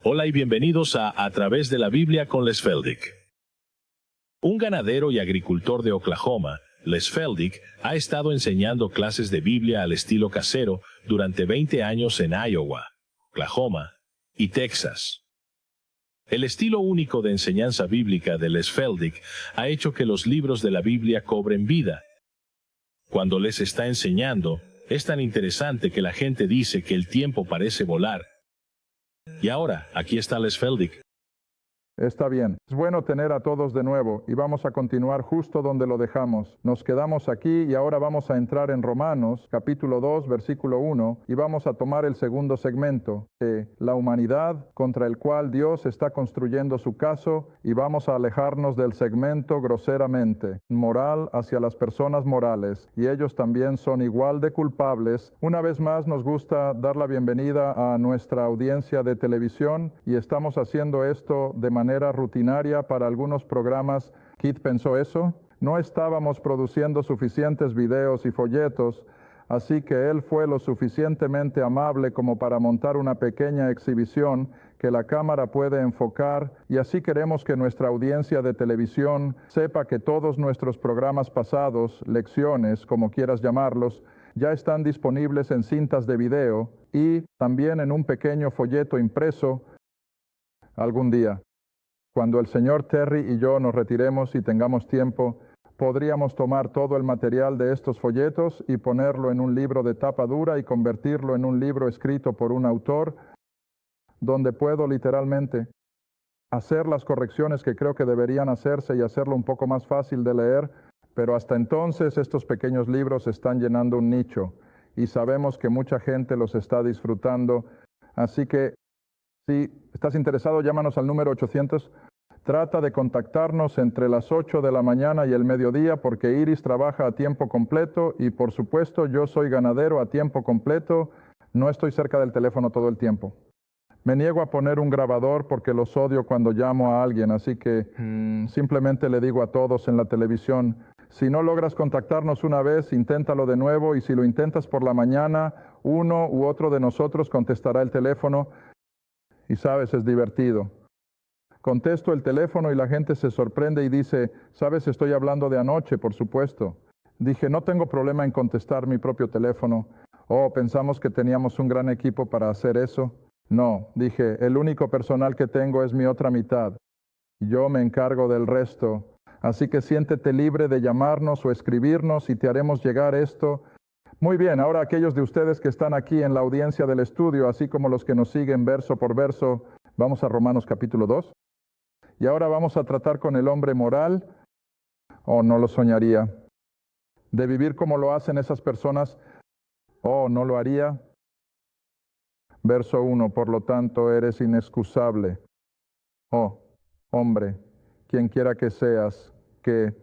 Hola y bienvenidos a Través de la Biblia con Les Feldick. Un ganadero y agricultor de Oklahoma, Les Feldick, ha estado enseñando clases de Biblia al estilo casero durante 20 años en Iowa, Oklahoma y Texas. El estilo único de enseñanza bíblica de Les Feldick ha hecho que los libros de la Biblia cobren vida. Cuando les está enseñando, es tan interesante que la gente dice que el tiempo parece volar. Y ahora, aquí está Les Feldick. Está bien. Es bueno tener a todos de nuevo y vamos a continuar justo donde lo dejamos. Nos quedamos aquí y ahora vamos a entrar en Romanos, capítulo 2, versículo 1, y vamos a tomar el segundo segmento de la humanidad contra el cual Dios está construyendo su caso, y vamos a alejarnos del segmento groseramente, moral hacia las personas morales, y ellos también son igual de culpables. Una vez más nos gusta dar la bienvenida a nuestra audiencia de televisión y estamos haciendo esto de manera rutinaria para algunos programas. Keith pensó eso. No estábamos produciendo suficientes videos y folletos, así que él fue lo suficientemente amable como para montar una pequeña exhibición que la cámara puede enfocar, y así queremos que nuestra audiencia de televisión sepa que todos nuestros programas pasados, lecciones, como quieras llamarlos, ya están disponibles en cintas de video y también en un pequeño folleto impreso algún día. Cuando el señor Terry y yo nos retiremos y tengamos tiempo, podríamos tomar todo el material de estos folletos y ponerlo en un libro de tapa dura y convertirlo en un libro escrito por un autor, donde puedo literalmente hacer las correcciones que creo que deberían hacerse y hacerlo un poco más fácil de leer. Pero hasta entonces estos pequeños libros están llenando un nicho y sabemos que mucha gente los está disfrutando. Así que si estás interesado, llámanos al número 800. Trata de contactarnos entre las 8 de la mañana y el mediodía, porque Iris trabaja a tiempo completo y, por supuesto, yo soy ganadero a tiempo completo. No estoy cerca del teléfono todo el tiempo. Me niego a poner un grabador porque los odio cuando llamo a alguien, así que simplemente le digo a todos en la televisión: si no logras contactarnos una vez, inténtalo de nuevo, y si lo intentas por la mañana, uno u otro de nosotros contestará el teléfono. Y sabes, es divertido. Contesto el teléfono y la gente se sorprende y dice: sabes, estoy hablando de anoche, por supuesto. Dije: no tengo problema en contestar mi propio teléfono. Oh, pensamos que teníamos un gran equipo para hacer eso. No, dije, el único personal que tengo es mi otra mitad. Yo me encargo del resto. Así que siéntete libre de llamarnos o escribirnos y te haremos llegar esto. Muy bien, ahora aquellos de ustedes que están aquí en la audiencia del estudio, así como los que nos siguen verso por verso, vamos a Romanos capítulo 2. Y ahora vamos a tratar con el hombre moral, oh, no lo soñaría, de vivir como lo hacen esas personas, oh, no lo haría. Verso 1, por lo tanto, eres inexcusable, oh, hombre, quien quiera que seas, que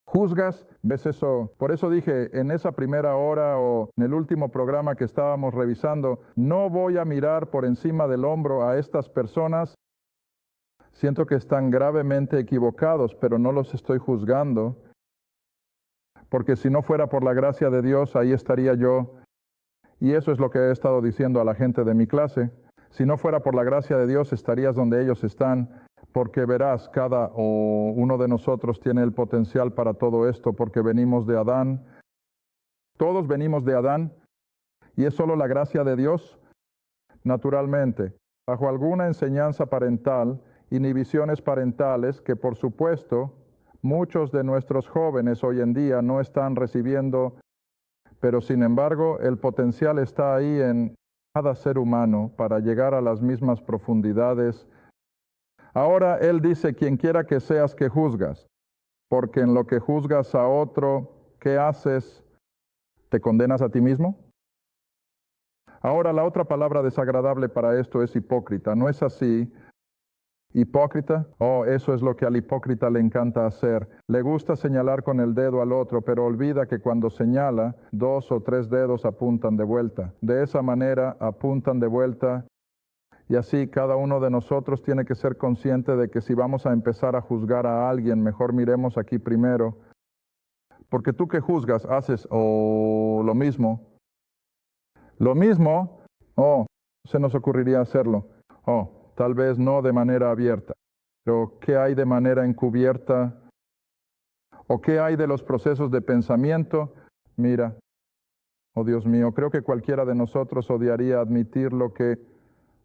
juzgas. ¿Ves eso? Por eso dije en esa primera hora o en el último programa que estábamos revisando, no voy a mirar por encima del hombro a estas personas. Siento que están gravemente equivocados, pero no los estoy juzgando, porque si no fuera por la gracia de Dios, ahí estaría yo. Y eso es lo que he estado diciendo a la gente de mi clase. Si no fuera por la gracia de Dios, estarías donde ellos están, porque verás, cada uno de nosotros tiene el potencial para todo esto, porque venimos de Adán. Todos venimos de Adán, y es solo la gracia de Dios. Naturalmente, bajo alguna enseñanza parental, inhibiciones parentales que, por supuesto, muchos de nuestros jóvenes hoy en día no están recibiendo, pero sin embargo el potencial está ahí en cada ser humano para llegar a las mismas profundidades. Ahora él dice: quien quiera que seas que juzgas, porque en lo que juzgas a otro, ¿qué haces? ¿Te condenas a ti mismo? Ahora la otra palabra desagradable para esto es hipócrita, ¿no es así? ¿Hipócrita? Oh, eso es lo que al hipócrita le encanta hacer. Le gusta señalar con el dedo al otro, pero olvida que cuando señala, 2 o 3 dedos apuntan de vuelta. De esa manera apuntan de vuelta, y así cada uno de nosotros tiene que ser consciente de que si vamos a empezar a juzgar a alguien, mejor miremos aquí primero. Porque tú que juzgas, haces lo mismo. Lo mismo, se nos ocurriría hacerlo. tal vez no de manera abierta. Pero ¿qué hay de manera encubierta? ¿O qué hay de los procesos de pensamiento? Mira, oh Dios mío, creo que cualquiera de nosotros odiaría admitir lo que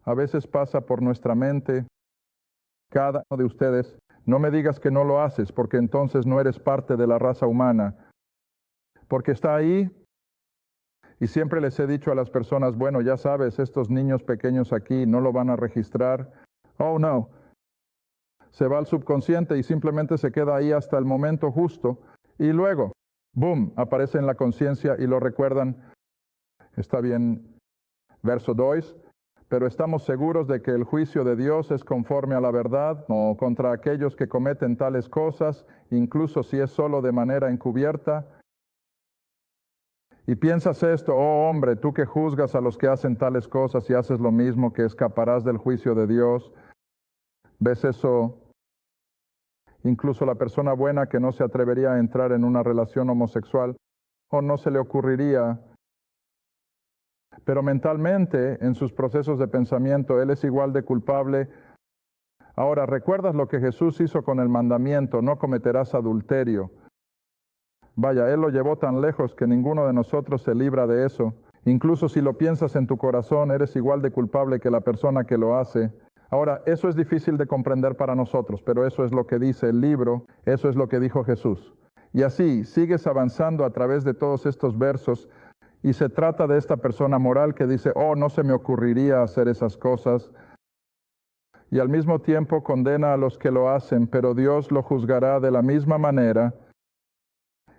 a veces pasa por nuestra mente. Cada uno de ustedes, no me digas que no lo haces, porque entonces no eres parte de la raza humana. Porque está ahí, y siempre les he dicho a las personas, bueno, ya sabes, estos niños pequeños aquí no lo van a registrar. Oh, no. Se va al subconsciente y simplemente se queda ahí hasta el momento justo. Y luego, boom, aparece en la conciencia y lo recuerdan. Está bien, verso 2. Pero estamos seguros de que el juicio de Dios es conforme a la verdad, o contra aquellos que cometen tales cosas, incluso si es solo de manera encubierta. Y piensas esto, oh hombre, tú que juzgas a los que hacen tales cosas y haces lo mismo, que escaparás del juicio de Dios. ¿Ves eso? Incluso la persona buena que no se atrevería a entrar en una relación homosexual, o no se le ocurriría. Pero mentalmente, en sus procesos de pensamiento, él es igual de culpable. Ahora, ¿recuerdas lo que Jesús hizo con el mandamiento? No cometerás adulterio. Vaya, Él lo llevó tan lejos que ninguno de nosotros se libra de eso. Incluso si lo piensas en tu corazón, eres igual de culpable que la persona que lo hace. Ahora, eso es difícil de comprender para nosotros, pero eso es lo que dice el libro, eso es lo que dijo Jesús. Y así, sigues avanzando a través de todos estos versos, y se trata de esta persona moral que dice, oh, no se me ocurriría hacer esas cosas. Y al mismo tiempo condena a los que lo hacen, pero Dios lo juzgará de la misma manera.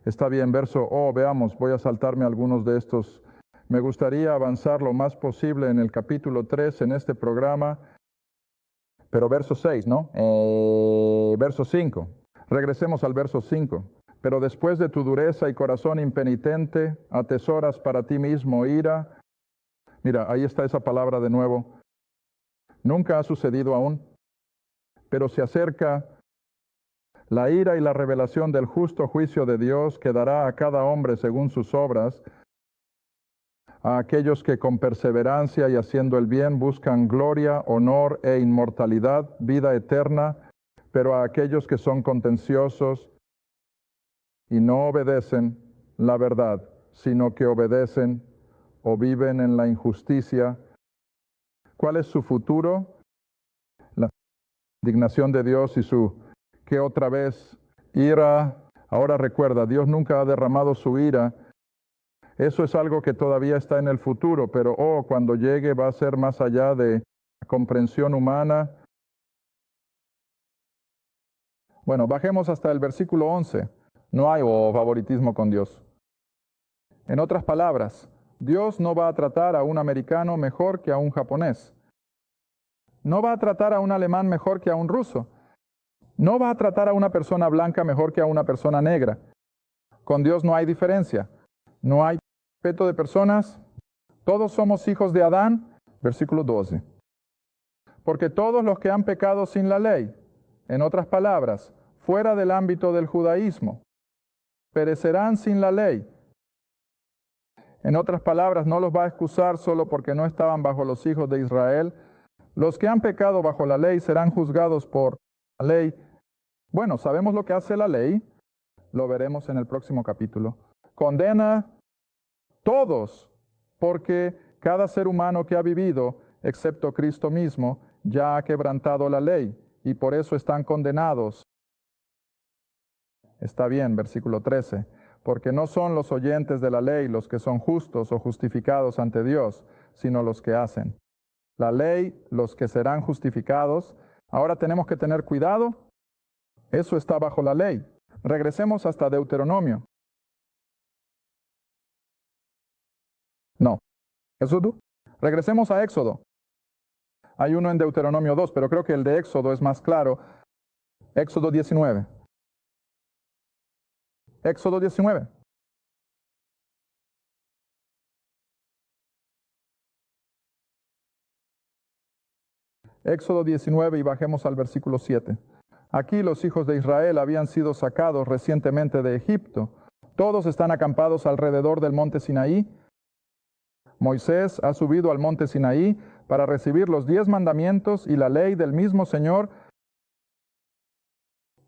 Está bien, veamos, voy a saltarme algunos de estos. Me gustaría avanzar lo más posible en el capítulo 3 en este programa, pero verso 6, ¿no? Verso 5. Regresemos al verso 5. Pero después de tu dureza y corazón impenitente, atesoras para ti mismo ira. Mira, ahí está esa palabra de nuevo. Nunca ha sucedido aún, pero se acerca la ira y la revelación del justo juicio de Dios, que dará a cada hombre según sus obras, a aquellos que con perseverancia y haciendo el bien buscan gloria, honor e inmortalidad, vida eterna, pero a aquellos que son contenciosos y no obedecen la verdad, sino que obedecen o viven en la injusticia. ¿Cuál es su futuro? La indignación de Dios y que otra vez ira. Ahora recuerda, Dios nunca ha derramado su ira. Eso es algo que todavía está en el futuro, pero cuando llegue va a ser más allá de la comprensión humana. Bueno, bajemos hasta el versículo 11. No hay favoritismo con Dios. En otras palabras, Dios no va a tratar a un americano mejor que a un japonés. No va a tratar a un alemán mejor que a un ruso. No va a tratar a una persona blanca mejor que a una persona negra. Con Dios no hay diferencia. No hay respeto de personas. Todos somos hijos de Adán. Versículo 12. Porque todos los que han pecado sin la ley, en otras palabras, fuera del ámbito del judaísmo, perecerán sin la ley. En otras palabras, no los va a excusar solo porque no estaban bajo los hijos de Israel. Los que han pecado bajo la ley serán juzgados por la ley. Bueno, sabemos lo que hace la ley, lo veremos en el próximo capítulo. Condena todos, porque cada ser humano que ha vivido, excepto Cristo mismo, ya ha quebrantado la ley, y por eso están condenados. Está bien, versículo 13. Porque no son los oyentes de la ley los que son justos o justificados ante Dios, sino los que hacen. La ley, los que serán justificados. Ahora tenemos que tener cuidado. Eso está bajo la ley. Regresemos hasta Deuteronomio. No. ¿Éxodo? Regresemos a Éxodo. Hay uno en Deuteronomio 2, pero creo que el de Éxodo es más claro. Éxodo 19. Éxodo 19. Éxodo 19 y bajemos al versículo 7. Aquí los hijos de Israel habían sido sacados recientemente de Egipto. Todos están acampados alrededor del monte Sinaí. Moisés ha subido al monte Sinaí para recibir los 10 mandamientos y la ley del mismo Señor,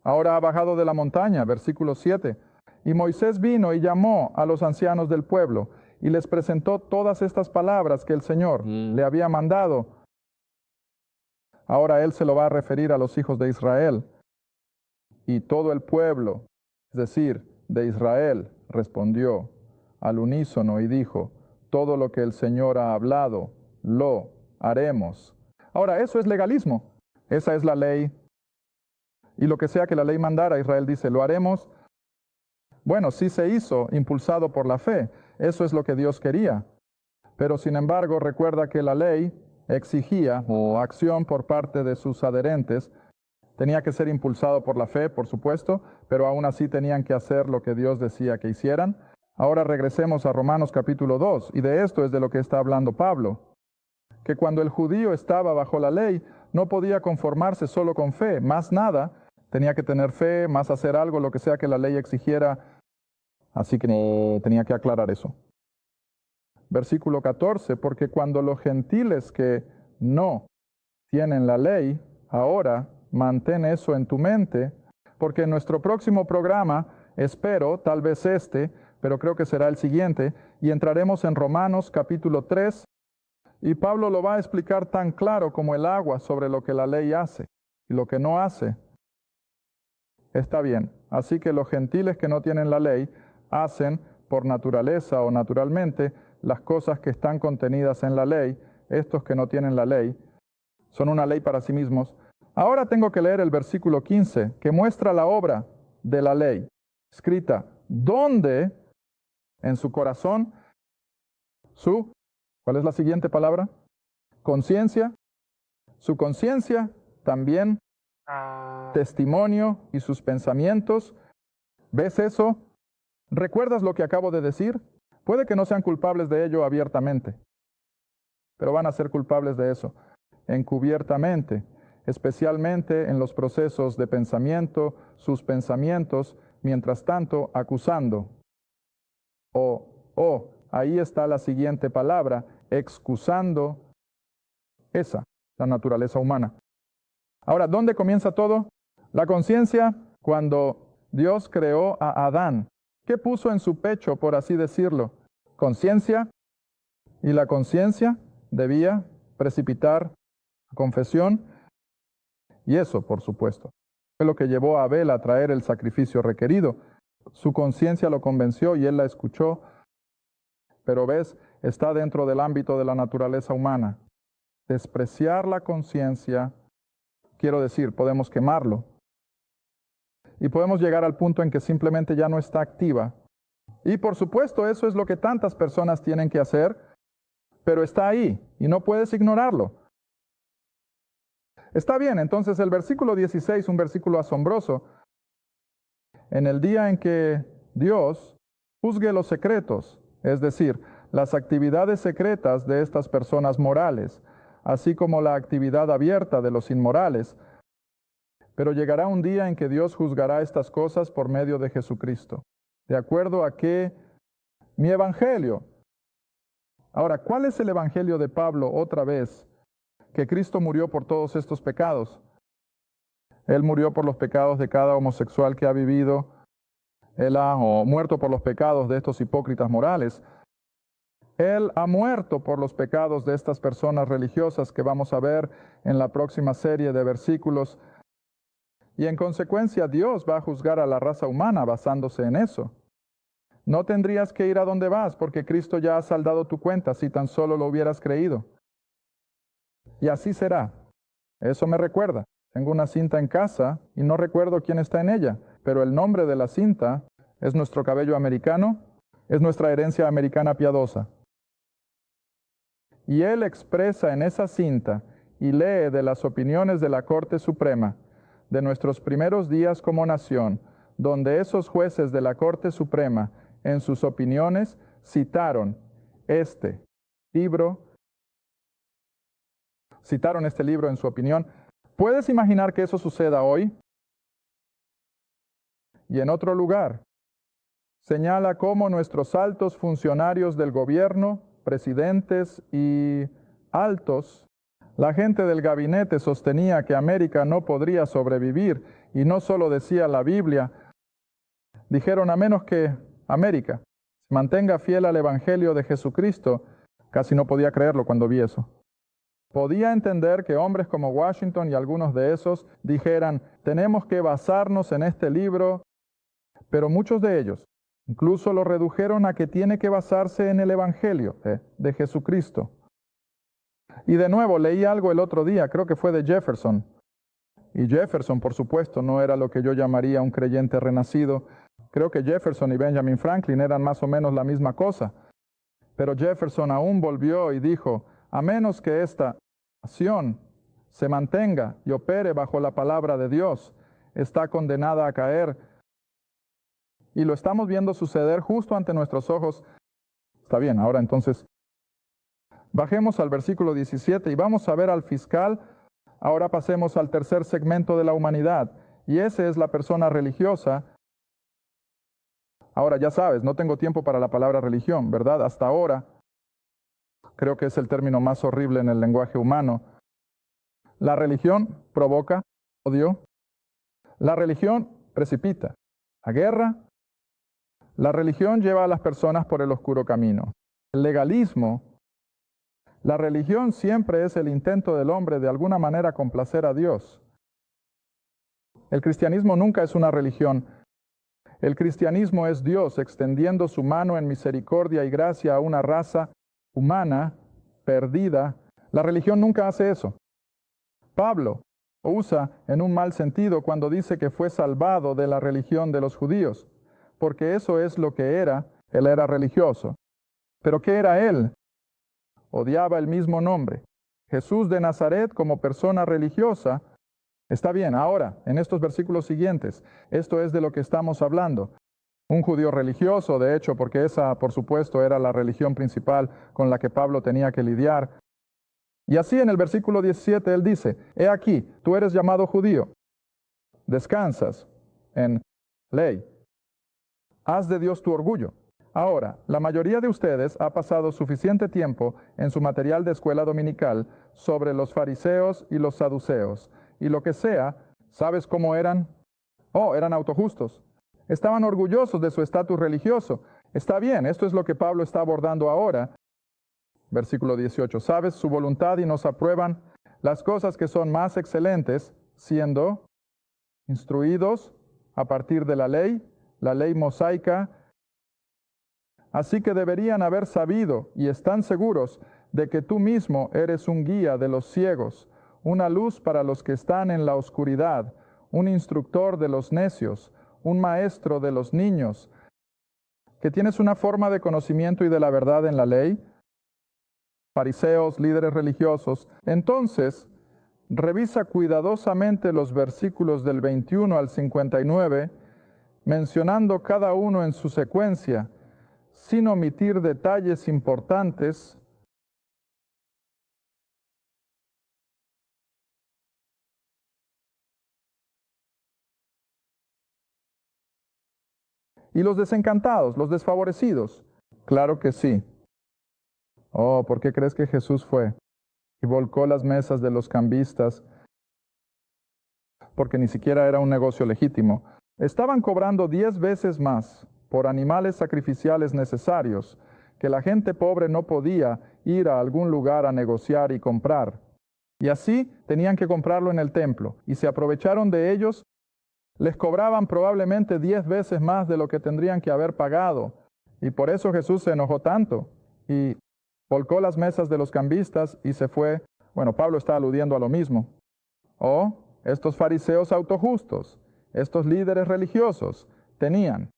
ahora ha bajado de la montaña, versículo 7. Y Moisés vino y llamó a los ancianos del pueblo y les presentó todas estas palabras que el Señor le había mandado. Ahora él se lo va a referir a los hijos de Israel. Y todo el pueblo, es decir, de Israel, respondió al unísono y dijo, todo lo que el Señor ha hablado, lo haremos. Ahora, eso es legalismo. Esa es la ley. Y lo que sea que la ley mandara, Israel dice, lo haremos. Bueno, sí se hizo, impulsado por la fe. Eso es lo que Dios quería. Pero sin embargo, recuerda que la ley exigía acción por parte de sus adherentes. Tenía que ser impulsado por la fe, por supuesto, pero aún así tenían que hacer lo que Dios decía que hicieran. Ahora regresemos a Romanos capítulo 2, y de esto es de lo que está hablando Pablo. Que cuando el judío estaba bajo la ley, no podía conformarse solo con fe, más nada. Tenía que tener fe, más hacer algo, lo que sea que la ley exigiera. Así que tenía que aclarar eso. Versículo 14, porque cuando los gentiles que no tienen la ley, ahora mantén eso en tu mente, porque en nuestro próximo programa, espero, tal vez pero creo que será el siguiente, y entraremos en Romanos capítulo 3, y Pablo lo va a explicar tan claro como el agua sobre lo que la ley hace y lo que no hace. Está bien, así que los gentiles que no tienen la ley hacen por naturaleza o naturalmente las cosas que están contenidas en la ley. Estos que no tienen la ley son una ley para sí mismos. Ahora tengo que leer el versículo 15, que muestra la obra de la ley, escrita, ¿dónde? En su corazón, ¿cuál es la siguiente palabra? Conciencia. Su conciencia también, testimonio y sus pensamientos. ¿Ves eso? ¿Recuerdas lo que acabo de decir? Puede que no sean culpables de ello abiertamente, pero van a ser culpables de eso encubiertamente, especialmente en los procesos de pensamiento, sus pensamientos, mientras tanto acusando. Ahí está la siguiente palabra, excusando esa, la naturaleza humana. Ahora, ¿dónde comienza todo? La conciencia, cuando Dios creó a Adán. ¿Qué puso en su pecho, por así decirlo? Conciencia. Y la conciencia debía precipitar confesión. Y eso, por supuesto, fue lo que llevó a Abel a traer el sacrificio requerido. Su conciencia lo convenció y él la escuchó. Pero ves, está dentro del ámbito de la naturaleza humana. Despreciar la conciencia, quiero decir, podemos quemarlo. Y podemos llegar al punto en que simplemente ya no está activa. Y por supuesto, eso es lo que tantas personas tienen que hacer, pero está ahí y no puedes ignorarlo. Está bien, entonces el versículo 16, un versículo asombroso. En el día en que Dios juzgue los secretos, es decir, las actividades secretas de estas personas morales, así como la actividad abierta de los inmorales, pero llegará un día en que Dios juzgará estas cosas por medio de Jesucristo, de acuerdo a que mi evangelio. Ahora, ¿cuál es el evangelio de Pablo otra vez? Que Cristo murió por todos estos pecados. Él murió por los pecados de cada homosexual que ha vivido. Él ha muerto por los pecados de estos hipócritas morales. Él ha muerto por los pecados de estas personas religiosas que vamos a ver en la próxima serie de versículos. Y en consecuencia Dios va a juzgar a la raza humana basándose en eso. No tendrías que ir a donde vas porque Cristo ya ha saldado tu cuenta si tan solo lo hubieras creído. Y así será. Eso me recuerda. Tengo una cinta en casa y no recuerdo quién está en ella, pero el nombre de la cinta es nuestro cabello americano, es nuestra herencia americana piadosa. Y él expresa en esa cinta y lee de las opiniones de la Corte Suprema, de nuestros primeros días como nación, donde esos jueces de la Corte Suprema, en sus opiniones, citaron este libro en su opinión. ¿Puedes imaginar que eso suceda hoy? Y en otro lugar, señala cómo nuestros altos funcionarios del gobierno, presidentes y altos La gente del gabinete sostenía que América no podría sobrevivir, y no solo decía la Biblia, dijeron a menos que América se mantenga fiel al Evangelio de Jesucristo. Casi no podía creerlo cuando vi eso. Podía entender que hombres como Washington y algunos de esos dijeran, tenemos que basarnos en este libro, pero muchos de ellos incluso lo redujeron a que tiene que basarse en el Evangelio de Jesucristo. Y de nuevo, leí algo el otro día, creo que fue de Jefferson. Y Jefferson, por supuesto, no era lo que yo llamaría un creyente renacido. Creo que Jefferson y Benjamin Franklin eran más o menos la misma cosa. Pero Jefferson aún volvió y dijo, a menos que esta nación se mantenga y opere bajo la palabra de Dios, está condenada a caer. Y lo estamos viendo suceder justo ante nuestros ojos. Está bien, ahora entonces bajemos al versículo 17 y vamos a ver al fiscal. Ahora pasemos al tercer segmento de la humanidad, y ese es la persona religiosa. Ahora ya sabes, no tengo tiempo para la palabra religión, ¿verdad? Hasta ahora creo que es el término más horrible en el lenguaje humano. La religión provoca odio. La religión precipita la guerra. La religión lleva a las personas por el oscuro camino. El legalismo, la religión siempre es el intento del hombre de alguna manera complacer a Dios. El cristianismo nunca es una religión. El cristianismo es Dios extendiendo su mano en misericordia y gracia a una raza humana perdida. La religión nunca hace eso. Pablo usa en un mal sentido cuando dice que fue salvado de la religión de los judíos, porque eso es lo que era. Él era religioso. ¿Pero qué era él? Odiaba el mismo nombre. Jesús de Nazaret como persona religiosa. Está bien, ahora, en estos versículos siguientes, esto es de lo que estamos hablando. Un judío religioso, de hecho, porque esa, por supuesto, era la religión principal con la que Pablo tenía que lidiar. Y así en el versículo 17 él dice, he aquí, tú eres llamado judío, descansas en ley, haz de Dios tu orgullo. Ahora, la mayoría de ustedes ha pasado suficiente tiempo en su material de escuela dominical sobre los fariseos y los saduceos, y lo que sea, ¿sabes cómo eran? Eran autojustos. Estaban orgullosos de su estatus religioso. Está bien, esto es lo que Pablo está abordando ahora. Versículo 18, sabes su voluntad y nos aprueban las cosas que son más excelentes, siendo instruidos a partir de la ley mosaica. Así que deberían haber sabido y están seguros de que tú mismo eres un guía de los ciegos, una luz para los que están en la oscuridad, un instructor de los necios, un maestro de los niños, que tienes una forma de conocimiento y de la verdad en la ley. Fariseos, líderes religiosos. Entonces, revisa cuidadosamente los versículos del 21 al 59, mencionando cada uno en su secuencia, sin omitir detalles importantes. ¿Y los desencantados, los desfavorecidos? Claro que sí. ¿Por qué crees que Jesús fue y volcó las mesas de los cambistas? Porque ni siquiera era un negocio legítimo. Estaban cobrando 10 veces más por animales sacrificiales necesarios que la gente pobre no podía ir a algún lugar a negociar y comprar. Y así tenían que comprarlo en el templo, y se aprovecharon de ellos. Les cobraban probablemente 10 veces más de lo que tendrían que haber pagado. Y por eso Jesús se enojó tanto y volcó las mesas de los cambistas y se fue. Bueno, Pablo está aludiendo a lo mismo. Estos fariseos autojustos, estos líderes religiosos, tenían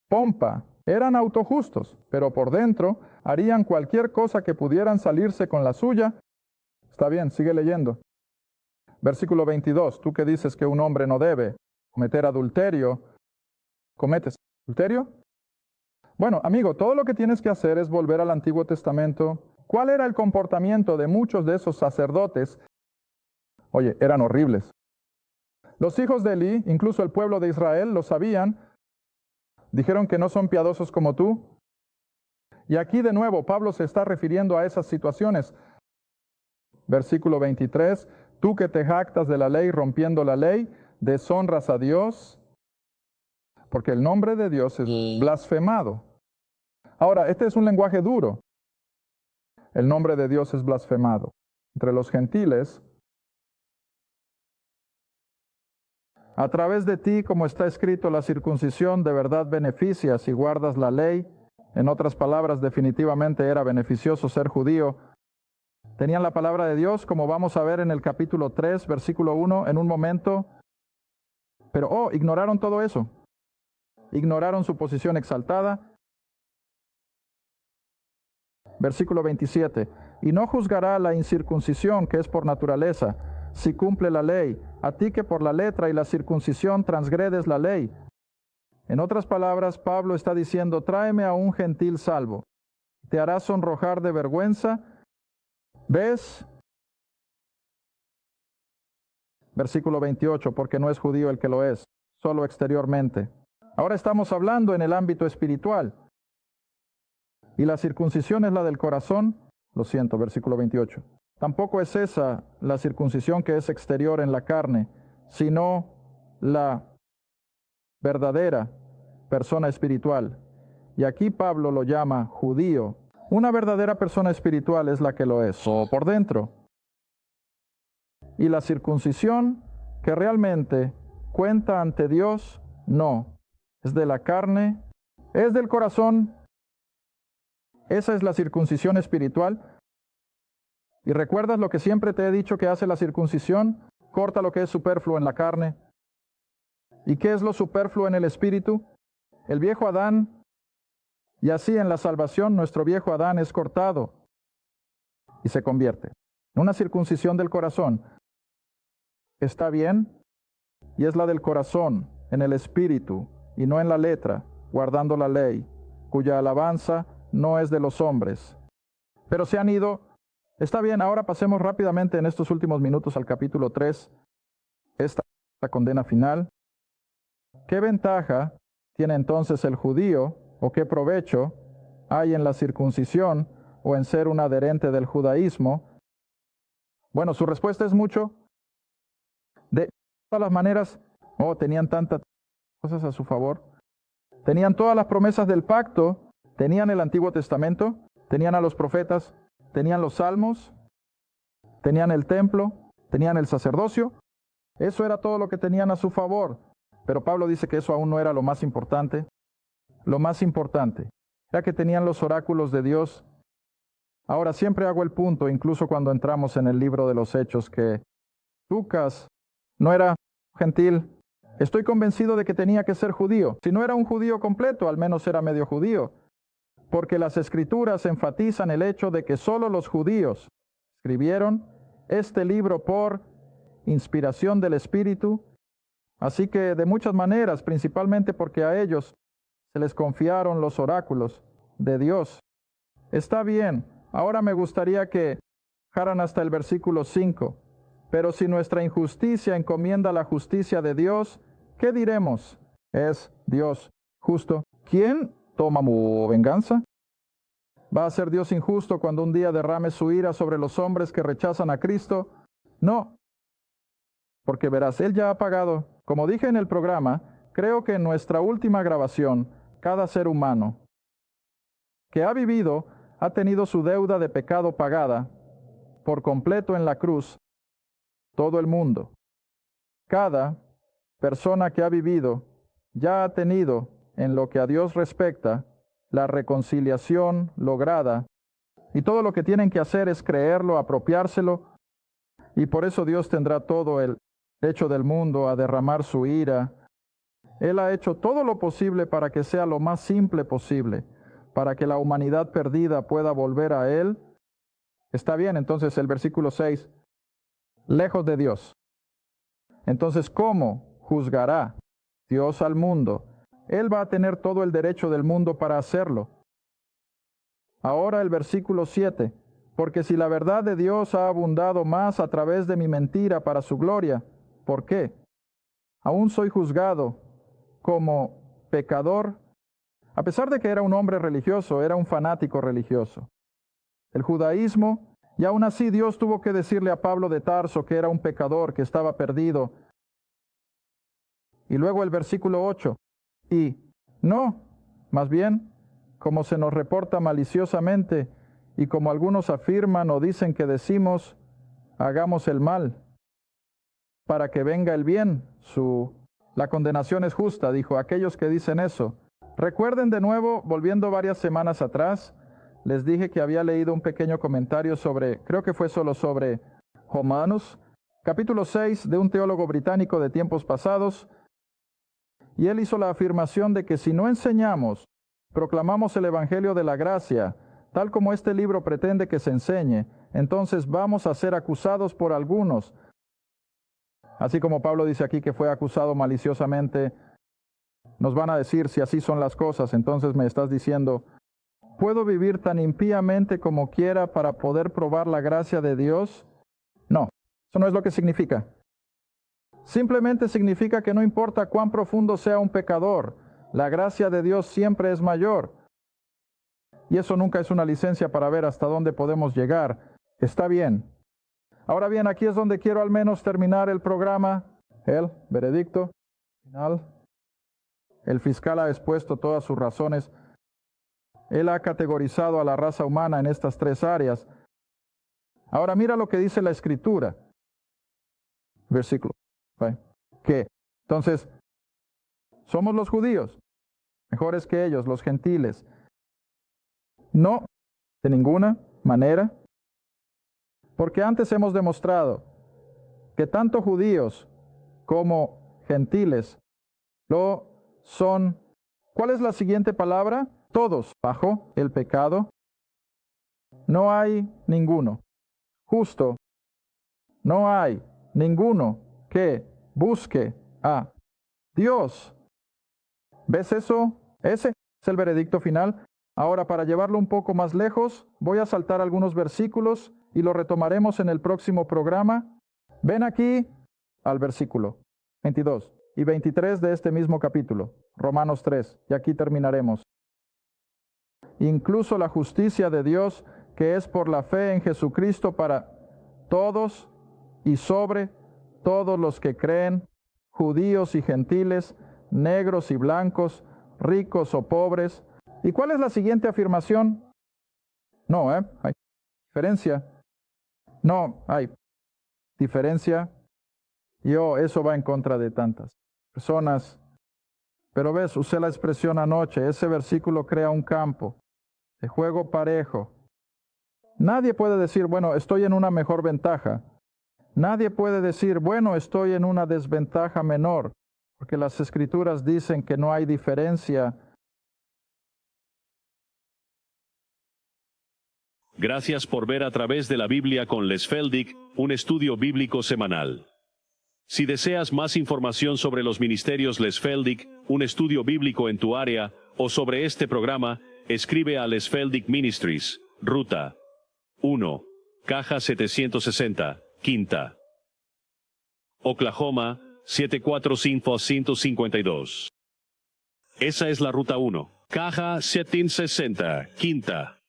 pompa, eran autojustos, pero por dentro harían cualquier cosa que pudieran salirse con la suya. Está bien, sigue leyendo. Versículo 22, tú que dices que un hombre no debe cometer adulterio, ¿cometes adulterio? Bueno, amigo, todo lo que tienes que hacer es volver al Antiguo Testamento. ¿Cuál era el comportamiento de muchos de esos sacerdotes? Oye, eran horribles. Los hijos de Elí, incluso el pueblo de Israel, lo sabían. Dijeron que no son piadosos como tú. Y aquí de nuevo Pablo se está refiriendo a esas situaciones. Versículo 23, tú que te jactas de la ley rompiendo la ley, deshonras a Dios, porque el nombre de Dios es blasfemado. Ahora, este es un lenguaje duro. El nombre de Dios es blasfemado. Entre los gentiles, a través de ti, como está escrito, la circuncisión de verdad beneficia si guardas la ley. En otras palabras, definitivamente era beneficioso ser judío. Tenían la palabra de Dios, como vamos a ver en el capítulo 3, versículo 1, en un momento. Pero, ignoraron todo eso. Ignoraron su posición exaltada. Versículo 27. Y no juzgará la incircuncisión, que es por naturaleza, si cumple la ley, a ti que por la letra y la circuncisión transgredes la ley. En otras palabras, Pablo está diciendo, tráeme a un gentil salvo. Te hará sonrojar de vergüenza. ¿Ves? Versículo 28, porque no es judío el que lo es, solo exteriormente. Ahora estamos hablando en el ámbito espiritual. Y la circuncisión es la del corazón. Lo siento, versículo 28. Tampoco es esa la circuncisión que es exterior en la carne, sino la verdadera persona espiritual. Y aquí Pablo lo llama judío. Una verdadera persona espiritual es la que lo es, o por dentro. Y la circuncisión que realmente cuenta ante Dios, no. Es de la carne, es del corazón. Esa es la circuncisión espiritual. ¿Y recuerdas lo que siempre te he dicho que hace la circuncisión? Corta lo que es superfluo en la carne. ¿Y qué es lo superfluo en el espíritu? El viejo Adán. Y así en la salvación nuestro viejo Adán es cortado y se convierte en una circuncisión del corazón. Está bien, y es la del corazón, en el espíritu, y no en la letra, guardando la ley, cuya alabanza no es de los hombres. Pero se han ido. Está bien, ahora pasemos rápidamente en estos últimos minutos al capítulo 3. Esta es la condena final. ¿Qué ventaja tiene entonces el judío, o qué provecho hay en la circuncisión o en ser un adherente del judaísmo? Bueno, su respuesta es mucho. De todas las maneras, tenían tantas cosas a su favor. Tenían todas las promesas del pacto, tenían el Antiguo Testamento, tenían a los profetas, tenían los salmos, tenían el templo, tenían el sacerdocio. Eso era todo lo que tenían a su favor. Pero Pablo dice que eso aún no era lo más importante. Lo más importante era que tenían los oráculos de Dios. Ahora siempre hago el punto, incluso cuando entramos en el libro de los Hechos, que Lucas no era gentil. Estoy convencido de que tenía que ser judío. Si no era un judío completo, al menos era medio judío. Porque las Escrituras enfatizan el hecho de que solo los judíos escribieron este libro por inspiración del Espíritu. Así que de muchas maneras, principalmente porque a ellos se les confiaron los oráculos de Dios. Está bien, ahora me gustaría que bajaran hasta el versículo 5. Pero si nuestra injusticia encomienda la justicia de Dios, ¿qué diremos? ¿Es Dios justo? ¿Quién toma venganza? ¿Va a ser Dios injusto cuando un día derrame su ira sobre los hombres que rechazan a Cristo? No, porque verás, Él ya ha pagado. Como dije en el programa, creo que en nuestra última grabación, cada ser humano que ha vivido ha tenido su deuda de pecado pagada por completo en la cruz. Todo el mundo. Cada persona que ha vivido ya ha tenido, en lo que a Dios respecta, la reconciliación lograda, y todo lo que tienen que hacer es creerlo, apropiárselo, y por eso Dios tendrá todo el derecho del mundo a derramar su ira. Él ha hecho todo lo posible para que sea lo más simple posible, para que la humanidad perdida pueda volver a Él. Está bien, entonces el versículo 6, lejos de Dios. Entonces, ¿cómo juzgará Dios al mundo? Él va a tener todo el derecho del mundo para hacerlo. Ahora el versículo 7, porque si la verdad de Dios ha abundado más a través de mi mentira para su gloria, ¿por qué? Aún soy juzgado como pecador, a pesar de que era un hombre religioso, era un fanático religioso. El judaísmo Y aún así Dios tuvo que decirle a Pablo de Tarso que era un pecador, que estaba perdido. Y luego el versículo 8. Y no, más bien, como se nos reporta maliciosamente, y como algunos afirman o dicen que decimos, hagamos el mal, para que venga el bien. La condenación es justa, dijo aquellos que dicen eso. Recuerden de nuevo, volviendo varias semanas atrás, les dije que había leído un pequeño comentario creo que fue solo sobre Romanos, capítulo 6, de un teólogo británico de tiempos pasados, y él hizo la afirmación de que si no enseñamos, proclamamos el Evangelio de la gracia, tal como este libro pretende que se enseñe, entonces vamos a ser acusados por algunos. Así como Pablo dice aquí que fue acusado maliciosamente, nos van a decir si así son las cosas, entonces me estás diciendo, ¿puedo vivir tan impíamente como quiera para poder probar la gracia de Dios? No, eso no es lo que significa. Simplemente significa que no importa cuán profundo sea un pecador, la gracia de Dios siempre es mayor. Y eso nunca es una licencia para ver hasta dónde podemos llegar. Está bien. Ahora bien, aquí es donde quiero al menos terminar el programa. El veredicto final. El fiscal ha expuesto todas sus razones. Él ha categorizado a la raza humana en estas tres áreas. Ahora mira lo que dice la Escritura. Versículo. ¿Qué? Entonces, somos los judíos, mejores que ellos, los gentiles. No, de ninguna manera. Porque antes hemos demostrado que tanto judíos como gentiles lo son. ¿Cuál es la siguiente palabra? Todos bajo el pecado. No hay ninguno justo. No hay ninguno que busque a Dios. ¿Ves eso? Ese es el veredicto final. Ahora, para llevarlo un poco más lejos, voy a saltar algunos versículos y lo retomaremos en el próximo programa. Ven aquí al versículo 22 y 23 de este mismo capítulo, Romanos 3, y aquí terminaremos. Incluso la justicia de Dios, que es por la fe en Jesucristo para todos y sobre todos los que creen, judíos y gentiles, negros y blancos, ricos o pobres. ¿Y cuál es la siguiente afirmación? No, hay diferencia. No, hay diferencia. Eso va en contra de tantas personas. Pero ves, usé la expresión anoche, ese versículo crea un campo de juego parejo. Nadie puede decir, bueno, estoy en una mejor ventaja. Nadie puede decir, bueno, estoy en una desventaja menor, porque las Escrituras dicen que no hay diferencia. Gracias por ver A Través de la Biblia con Les Feldick, un estudio bíblico semanal. Si deseas más información sobre los ministerios Les Feldick, un estudio bíblico en tu área, o sobre este programa, escribe a Les Feldick Ministries, Ruta 1, Caja 760, Quinta, Oklahoma, 74552. Esa es la Ruta 1, Caja 760, Quinta,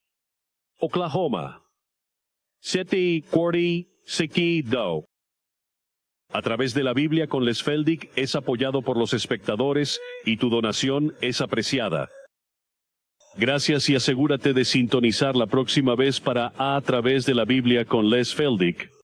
Oklahoma, 74552. A Través de la Biblia con Les Feldick es apoyado por los espectadores y tu donación es apreciada. Gracias y asegúrate de sintonizar la próxima vez para A Través de la Biblia con Les Feldick.